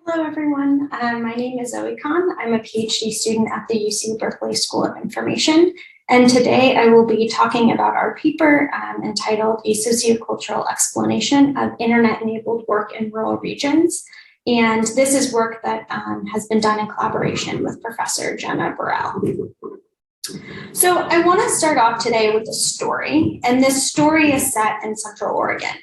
Hello, everyone. My name is Zoe Kahn. I'm a PhD student at the UC Berkeley School of Information. And today I will be talking about our paper entitled A Sociocultural Explanation of Internet-Enabled Work in Rural Regions. And this is work that has been done in collaboration with Professor Jenna Burrell. So I want to start off today with a story, and this story is set in Central Oregon.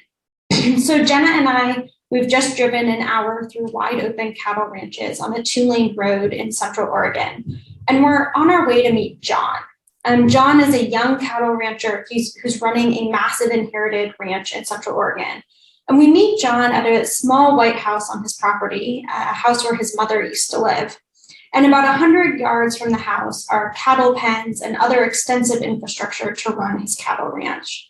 So Jenna and we've just driven an hour through wide open cattle ranches on a 2-lane road in Central Oregon, and we're on our way to meet John. John is a young cattle rancher who's running a massive inherited ranch in Central Oregon. And we meet John at a small white house on his property, a house where his mother used to live. And about 100 yards from the house are cattle pens and other extensive infrastructure to run his cattle ranch.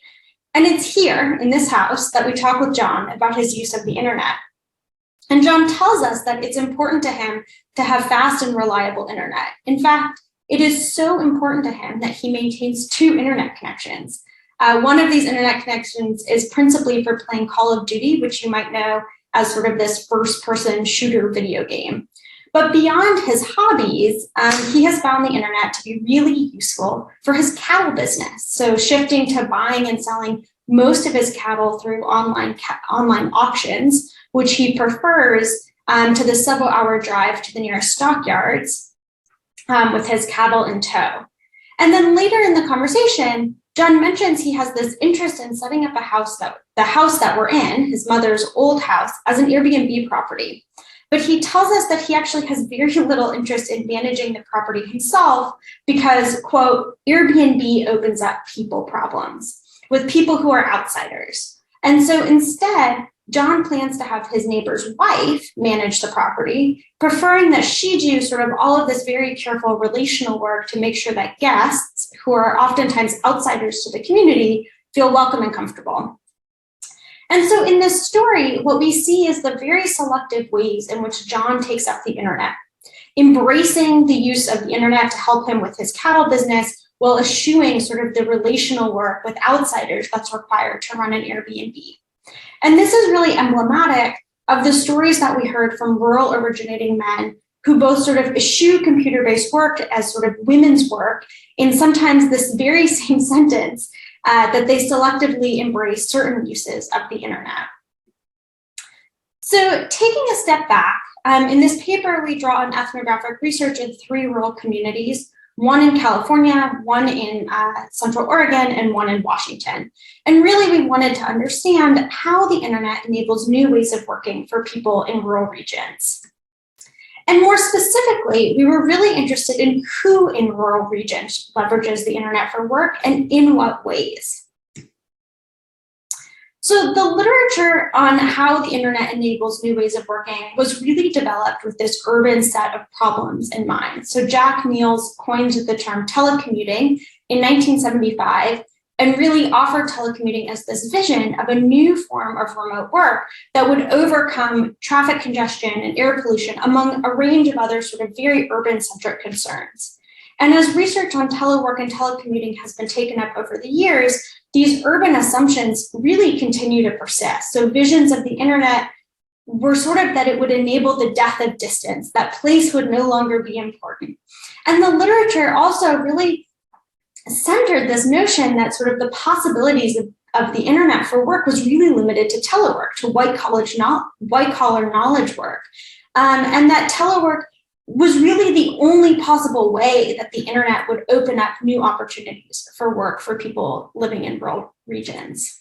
And it's here in this house that we talk with John about his use of the internet. And John tells us that it's important to him to have fast and reliable internet. In fact, it is so important to him that he maintains 2 internet connections. One of these internet connections is principally for playing Call of Duty, which you might know as sort of this first-person shooter video game. But beyond his hobbies, he has found the internet to be really useful for his cattle business. So shifting to buying and selling most of his cattle through online auctions, which he prefers to the several-hour drive to the nearest stockyards with his cattle in tow. And then later in the conversation, John mentions he has this interest in setting up the house that we're in, his mother's old house, as an Airbnb property. But he tells us that he actually has very little interest in managing the property himself because, quote, Airbnb opens up people problems with people who are outsiders. And so instead, John plans to have his neighbor's wife manage the property, preferring that she do sort of all of this very careful relational work to make sure that guests, who are oftentimes outsiders to the community, feel welcome and comfortable. And so in this story, what we see is the very selective ways in which John takes up the internet, embracing the use of the internet to help him with his cattle business while eschewing sort of the relational work with outsiders that's required to run an Airbnb. And this is really emblematic of the stories that we heard from rural-originating men who both sort of eschew computer-based work as sort of women's work in sometimes this very same sentence, that they selectively embrace certain uses of the internet. So taking a step back, in this paper, we draw on ethnographic research in 3 rural communities, one in California, one in Central Oregon, and one in Washington. And really, we wanted to understand how the internet enables new ways of working for people in rural regions. And more specifically, we were really interested in who in rural regions leverages the internet for work and in what ways. So the literature on how the internet enables new ways of working was really developed with this urban set of problems in mind. So Jack Niels coined the term telecommuting in 1975 and really offered telecommuting as this vision of a new form of remote work that would overcome traffic congestion and air pollution, among a range of other sort of very urban-centric concerns. And as research on telework and telecommuting has been taken up over the years, these urban assumptions really continue to persist. So visions of the internet were sort of that it would enable the death of distance, that place would no longer be important. And the literature also really centered this notion that sort of the possibilities of the internet for work was really limited to telework, to white-collar knowledge work, and that telework was really the only possible way that the internet would open up new opportunities for work for people living in rural regions.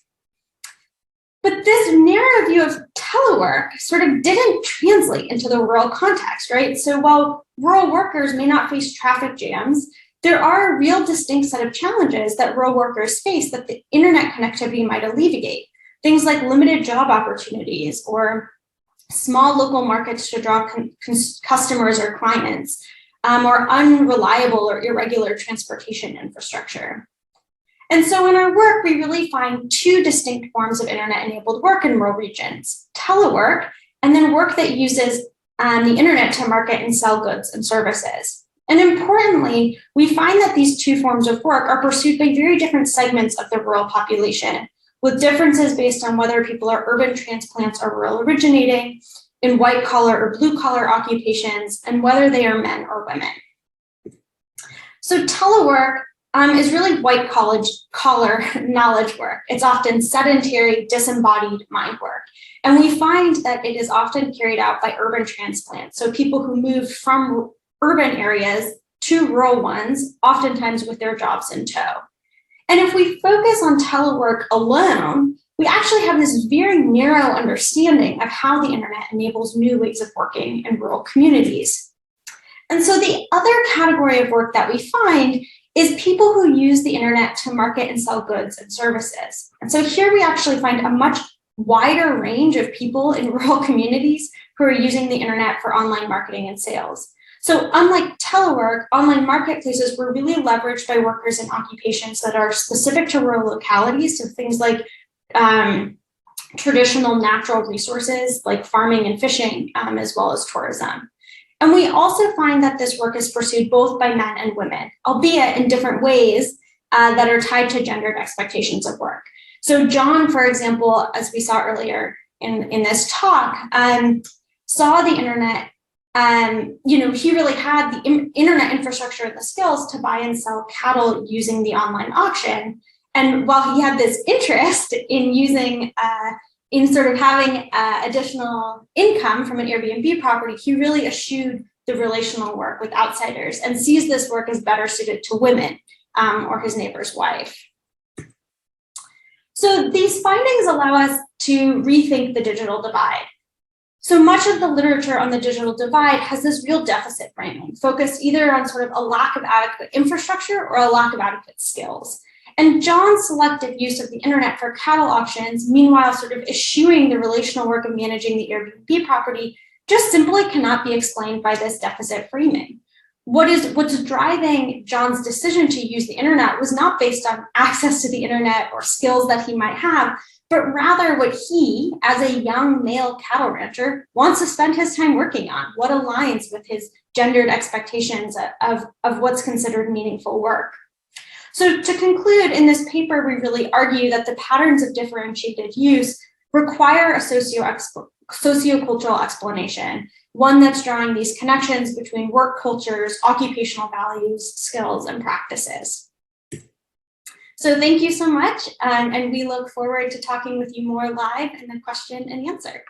But this narrow view of telework sort of didn't translate into the rural context, right? So while rural workers may not face traffic jams, there are a real distinct set of challenges that rural workers face that the internet connectivity might alleviate. Things like limited job opportunities or small local markets to draw customers or clients, or unreliable or irregular transportation infrastructure. And so in our work, we really find 2 distinct forms of internet-enabled work in rural regions: telework, and then work that uses the internet to market and sell goods and services. And importantly, we find that these 2 forms of work are pursued by very different segments of the rural population, with differences based on whether people are urban transplants or rural originating, in white collar or blue collar occupations, and whether they are men or women. So telework is really white collar knowledge work. It's often sedentary, disembodied mind work. And we find that it is often carried out by urban transplants. So people who move from urban areas to rural ones, oftentimes with their jobs in tow. And if we focus on telework alone, we actually have this very narrow understanding of how the internet enables new ways of working in rural communities. And so the other category of work that we find is people who use the internet to market and sell goods and services. And so here we actually find a much wider range of people in rural communities who are using the internet for online marketing and sales. So unlike telework, online marketplaces were really leveraged by workers in occupations that are specific to rural localities, so things like traditional natural resources like farming and fishing, as well as tourism. And we also find that this work is pursued both by men and women, albeit in different ways that are tied to gendered expectations of work. So John, for example, as we saw earlier in this talk, saw the internet, he really had the internet infrastructure and the skills to buy and sell cattle using the online auction. And while he had this interest in using, in sort of having additional income from an Airbnb property, he really eschewed the relational work with outsiders and sees this work as better suited to women or his neighbor's wife. So these findings allow us to rethink the digital divide. So much of the literature on the digital divide has this real deficit framing, focused either on sort of a lack of adequate infrastructure or a lack of adequate skills. And John's selective use of the internet for cattle auctions, meanwhile sort of eschewing the relational work of managing the Airbnb property, just simply cannot be explained by this deficit framing. What's driving John's decision to use the internet was not based on access to the internet or skills that he might have, but rather what he, as a young male cattle rancher, wants to spend his time working on, what aligns with his gendered expectations of what's considered meaningful work. So to conclude, in this paper, we really argue that the patterns of differentiated use require a sociocultural explanation, one that's drawing these connections between work cultures, occupational values, skills, and practices. So thank you so much, and we look forward to talking with you more live in the question and answer.